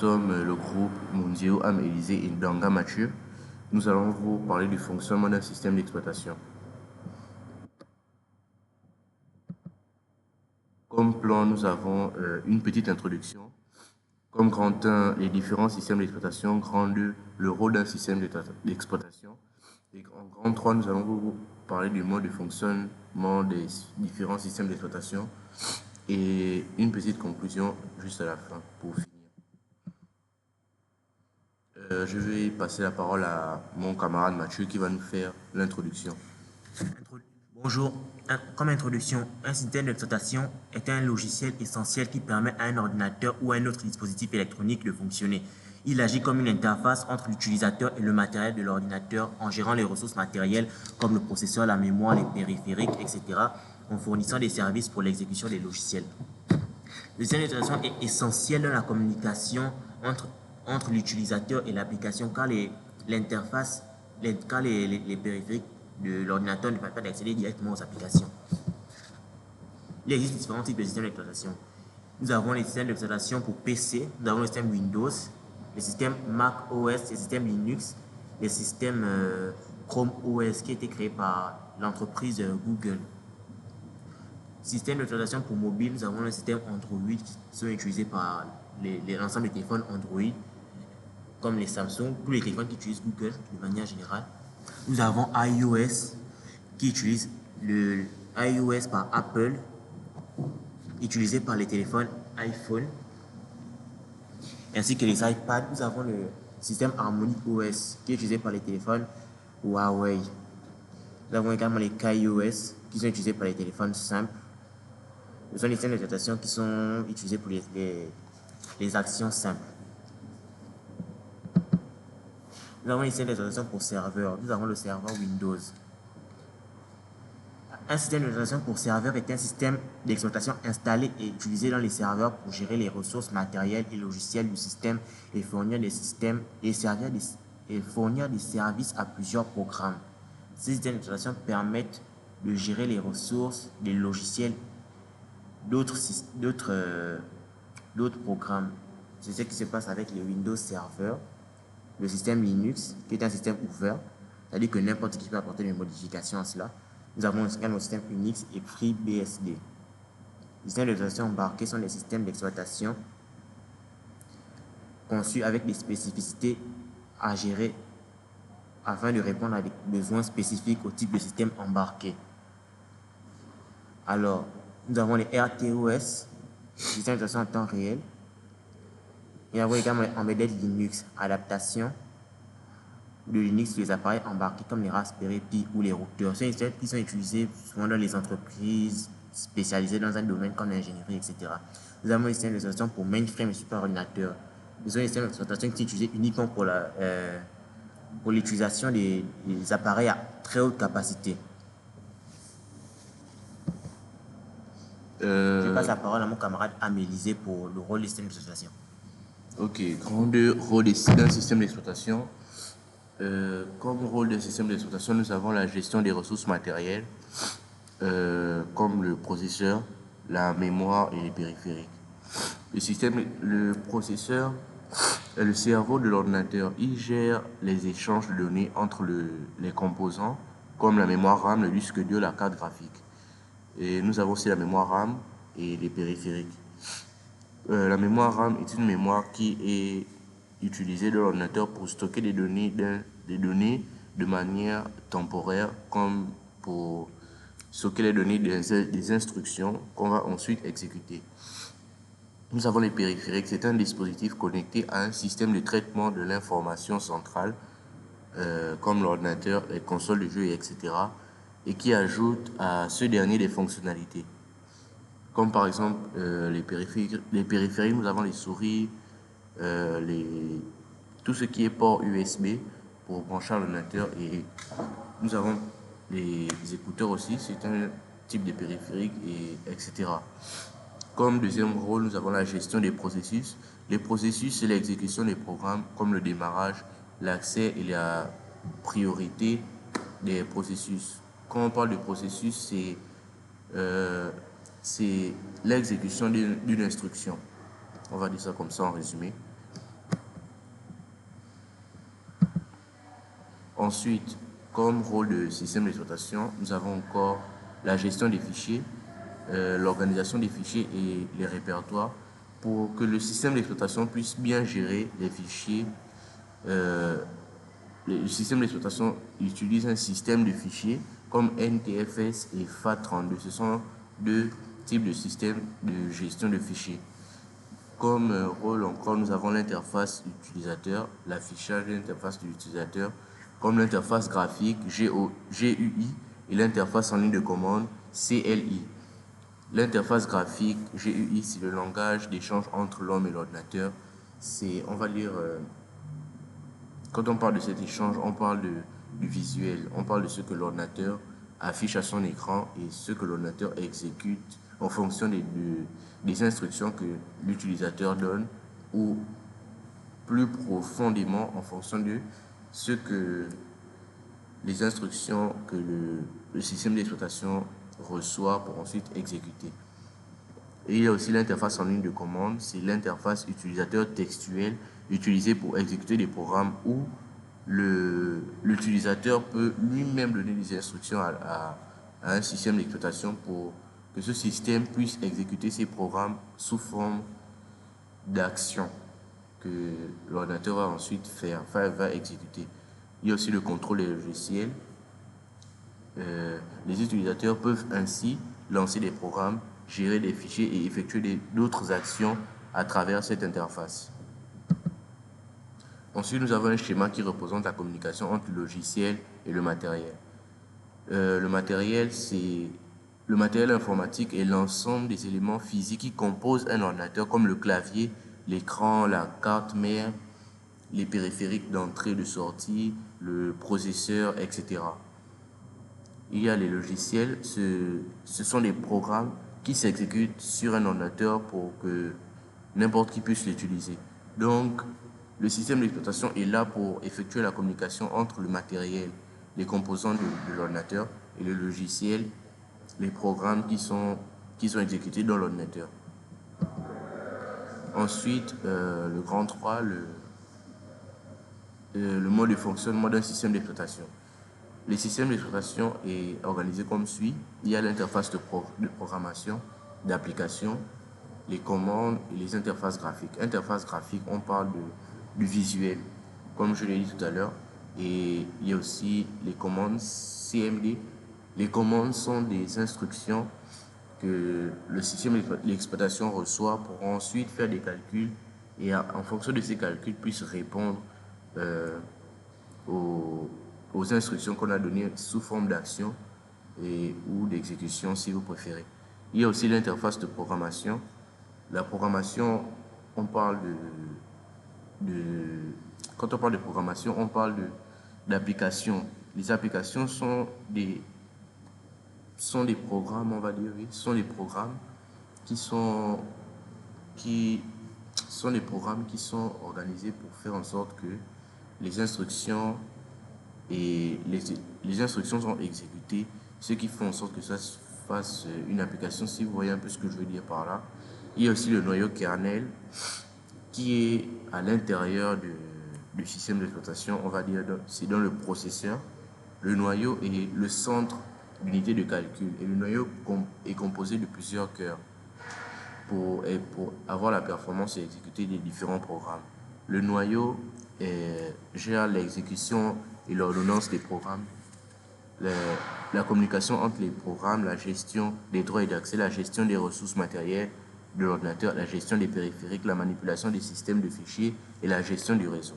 sommes le groupe Munzio Am Élysée et Danga Mathieu. Nous allons vous parler du fonctionnement d'un système d'exploitation. Comme plan, nous avons une petite introduction. Comme grand 1, les différents systèmes d'exploitation. Grand 2, le rôle d'un système d'exploitation. Et en grand 3, nous allons vous parler du mode de fonctionnement des différents systèmes d'exploitation. Et une petite conclusion juste à la fin pour finir. Je vais passer la parole à mon camarade Mathieu qui va nous faire l'introduction. Bonjour. Comme introduction, un système d'exploitation est un logiciel essentiel qui permet à un ordinateur ou à un autre dispositif électronique de fonctionner. Il agit comme une interface entre l'utilisateur et le matériel de l'ordinateur en gérant les ressources matérielles comme le processeur, la mémoire, les périphériques, etc. en fournissant des services pour l'exécution des logiciels. Le système d'exploitation est essentiel dans la communication entre l'utilisateur et l'application car l'interface, car les périphériques de l'ordinateur ne permettent pas d'accéder directement aux applications. Il existe différents types de systèmes d'exploitation. Nous avons les systèmes d'exploitation pour PC, nous avons le système Windows, les systèmes Mac OS, les systèmes Linux, les systèmes Chrome OS qui a été créé par l'entreprise Google. Système d'exploitation pour mobile, nous avons le système Android qui sont utilisés par l'ensemble des téléphones Android, comme les Samsung, tous les téléphones qui utilisent Google de manière générale. Nous avons iOS qui utilise le iOS par Apple, utilisé par les téléphones iPhone, ainsi que les iPads. Nous avons le système Harmony OS qui est utilisé par les téléphones Huawei. Nous avons également les KaiOS qui sont utilisés par les téléphones simples. Ce sont les systèmes d'exploitation qui sont utilisés pour les actions simples. Nous avons les systèmes d'exploitation pour serveurs. Nous avons le serveur Windows. Un système d'exploitation pour serveur est un système d'exploitation installé et utilisé dans les serveurs pour gérer les ressources matérielles et logicielles du système et fournir des services à plusieurs programmes. Ces systèmes d'exploitation permettent de gérer les ressources, les logiciels d'autres programmes. C'est ce qui se passe avec les Windows Server, le système Linux, qui est un système ouvert, c'est-à-dire que n'importe qui peut apporter des modifications à cela. Nous avons également le système Unix et FreeBSD. Les systèmes d'exploitation embarqués sont des systèmes d'exploitation conçus avec des spécificités à gérer afin de répondre à des besoins spécifiques au type de système embarqué. Alors, nous avons les RTOS, système d'exploitation en temps réel. Nous avons également les Embedded Linux, adaptation de Linux sur les appareils embarqués comme les Raspberry Pi ou les routeurs. Ce sont des systèmes qui sont utilisés souvent dans les entreprises spécialisées dans un domaine comme l'ingénierie, etc. Nous avons les systèmes d'exploitation pour mainframe et superordinateurs. Ce sont des systèmes d'exploitation qui sont utilisés uniquement pour l'utilisation des appareils à très haute capacité. Je passe la parole à mon camarade Amélysée pour le rôle des systèmes d'exploitation. Ok, grand 2, rôle d'un système d'exploitation. Comme rôle d'un système d'exploitation, nous avons la gestion des ressources matérielles, comme le processeur, la mémoire et les périphériques. Le processeur est le cerveau de l'ordinateur. Il gère les échanges de données entre les composants, comme la mémoire RAM, le disque dur, la carte graphique. Et nous avons aussi la mémoire RAM et les périphériques. La mémoire RAM est une mémoire qui est utilisée dans l'ordinateur pour stocker des données de manière temporaire, comme pour stocker les données des instructions qu'on va ensuite exécuter. Nous avons les périphériques, c'est un dispositif connecté à un système de traitement de l'information centrale, comme l'ordinateur, les consoles de jeux, etc., et qui ajoute à ce dernier des fonctionnalités. Comme par exemple les périphériques, nous avons les souris, tout ce qui est port USB pour brancher l'ordinateur, et nous avons les écouteurs aussi, c'est un type de périphérique, etc. Comme deuxième rôle, nous avons la gestion des processus. Les processus, c'est l'exécution des programmes comme le démarrage, l'accès et la priorité des processus. Quand on parle de processus, c'est l'exécution d'une instruction. On va dire ça comme ça en résumé. Ensuite, comme rôle de système d'exploitation, nous avons encore la gestion des fichiers, l'organisation des fichiers et les répertoires pour que le système d'exploitation puisse bien gérer les fichiers. Le système d'exploitation utilise un système de fichiers comme NTFS et FAT32. Ce sont deux types de systèmes de gestion de fichiers. Comme rôle encore, nous avons l'interface utilisateur, l'affichage de l'interface de l'utilisateur, comme l'interface graphique GUI et l'interface en ligne de commande CLI. L'interface graphique GUI, c'est le langage d'échange entre l'homme et l'ordinateur. C'est, on va dire, quand on parle de cet échange, on parle du visuel, on parle de ce que l'ordinateur affiche à son écran et ce que l'ordinateur exécute en fonction des instructions que l'utilisateur donne ou plus profondément en fonction de ce que les instructions que le système d'exploitation reçoit pour ensuite exécuter. Et il y a aussi l'interface en ligne de commande, c'est l'interface utilisateur textuelle utilisée pour exécuter des programmes où l'utilisateur peut lui-même donner des instructions à un système d'exploitation pour que ce système puisse exécuter ses programmes sous forme d'action que l'ordinateur va ensuite faire, va exécuter. Il y a aussi le contrôle des logiciels. Les utilisateurs peuvent ainsi lancer des programmes, gérer des fichiers et effectuer d'autres actions à travers cette interface. Ensuite, nous avons un schéma qui représente la communication entre le logiciel et le matériel. Le matériel informatique est l'ensemble des éléments physiques qui composent un ordinateur, comme le clavier, l'écran, la carte mère, les périphériques d'entrée et de sortie, le processeur, etc. Il y a les logiciels, ce sont des programmes qui s'exécutent sur un ordinateur pour que n'importe qui puisse l'utiliser. Donc, le système d'exploitation est là pour effectuer la communication entre le matériel, les composants de l'ordinateur et le logiciel, les programmes qui sont exécutés dans l'ordinateur. Ensuite, le grand 3, le mode de fonctionnement d'un système d'exploitation. Le système d'exploitation est organisé comme suit. Il y a l'interface de programmation, d'application, les commandes et les interfaces graphiques. Interface graphique, on parle du visuel, comme je l'ai dit tout à l'heure. Et il y a aussi les commandes CMD. Les commandes sont des instructions que le système d'exploitation reçoit pour ensuite faire des calculs et en fonction de ces calculs puisse répondre aux instructions qu'on a données sous forme d'action ou d'exécution si vous préférez. Il y a aussi l'interface de programmation. La programmation, on parle quand on parle de programmation, on parle d'applications. Les applications sont des programmes, on va dire, oui, sont des programmes qui sont organisés pour faire en sorte que les instructions les instructions sont exécutées, ce qui fait en sorte que ça fasse une application, si vous voyez un peu ce que je veux dire par là. Il y a aussi le noyau kernel qui est à l'intérieur du système d'exploitation, on va dire, c'est dans le processeur. Le noyau est le centre d'unité de calcul et le noyau est composé de plusieurs cœurs pour avoir la performance et exécuter les différents programmes. Le noyau gère l'exécution et l'ordonnance des programmes, la communication entre les programmes, la gestion des droits et d'accès, la gestion des ressources matérielles de l'ordinateur, la gestion des périphériques, la manipulation des systèmes de fichiers et la gestion du réseau.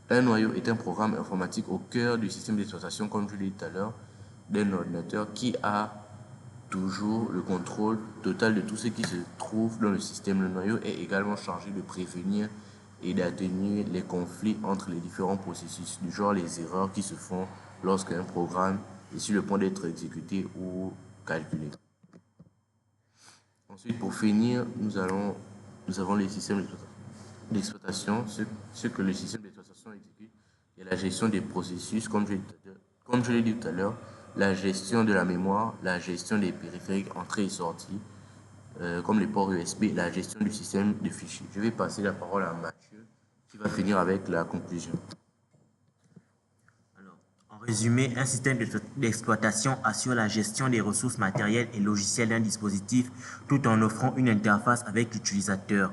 Un noyau est un programme informatique au cœur du système d'exploitation, comme je l'ai dit tout à l'heure, d'un ordinateur qui a toujours le contrôle total de tout ce qui se trouve dans le système. Le noyau est également chargé de prévenir et d'atténuer les conflits entre les différents processus, du genre les erreurs qui se font lorsqu'un programme est sur le point d'être exécuté ou calculé. Ensuite, pour finir, nous avons les systèmes d'exploitation, ce que le système d'exploitation exécute. Il y a la gestion des processus, comme je l'ai dit tout à l'heure, la gestion de la mémoire, la gestion des périphériques entrée et sortie, comme les ports USB, la gestion du système de fichiers. Je vais passer la parole à Mathieu qui va finir avec la conclusion. En résumé, un système d'exploitation assure la gestion des ressources matérielles et logicielles d'un dispositif tout en offrant une interface avec l'utilisateur.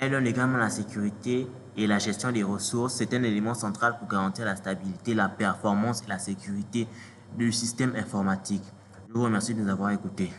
Elle donne également la sécurité et la gestion des ressources. C'est un élément central pour garantir la stabilité, la performance et la sécurité du système informatique. Je vous remercie de nous avoir écoutés.